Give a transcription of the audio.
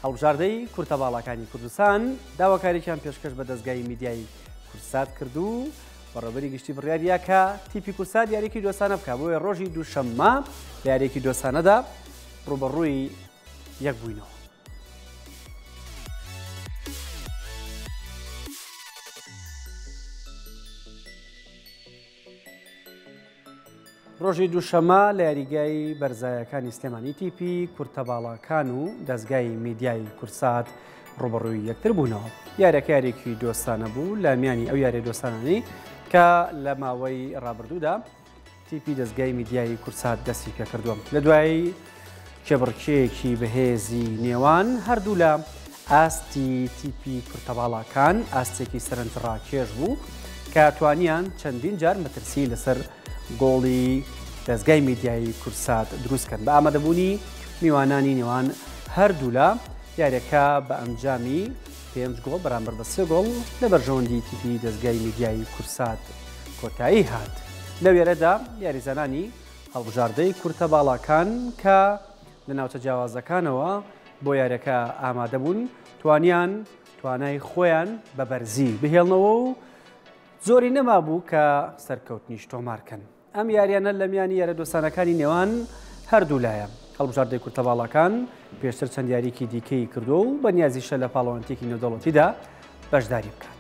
هەڵبژاردەی کورتە باڵەکانی کوردستان داواکاریان پێشکەش بە دەستگای میدیای کورسات کردو بەڕێوەبەری گشتی بڕیاریە کە تیپی کورسات یاریکی دۆستانە بکە بۆیە ڕۆژی دووشەممە لە یاریکی دۆستانەدا ڕوبەڕووی یەک بووینەوە. ڕۆژی دووشەمە لە یاریگای بەرزایەکانی سلێمانی تیپی کورتە باڵەکان و دەستگای میدیای کورسات ڕوبەڕووی یەکتر بوونەوە. یاریەکە یاریکی دۆستانە بوو لە میانی ئەو یاری دۆستانانی کە لە ماوەی ڕابردوودا تیپی دەستگای میدیای کورسات دەستی پێ کردووە. لە دوای کێبڕکێکی بەهێزی نێوان هەردوو لە ئاستی تیپی کورتە باڵەکان ئاستێکی سەرنجڕاکێش بوو کە توانیان چەندین جار مەترسی لەسەر گۆڵی دەستگای میدیای کورسات دروستکەن بە ئامادەبوونی میوانانی نێوان هەردوو لە یاریەکە بە ئەنجامی 5 گۆڵ بەرامبەر بە 3 گۆڵ لە بەرژەوەندی تیپی دەستگای میدیای کورسات کۆتایی هات. لەو یاریەدا یاریزانانی هەڵبژاردەی کورتە باڵەکان کە لە ناوچە جیاوازەکانەوە بۆ یاریەکە ئامادە بوون توانای خۆیان بە بەرزی بهێڵنەوە و زۆری نەما بوو کە سەرکەوتنیش تۆمارکەن. ئەم یاریانە لە میانی یارە دۆستانەکانی نێوان هەردوو لایە. هەڵبژاردەی کورتە باڵەکان پێشتر چەند یاریکی دیکەی کردو و بە نیازیشە لە پاڵەوانتێکی نێودەوڵەتیدا بەشداری بکات.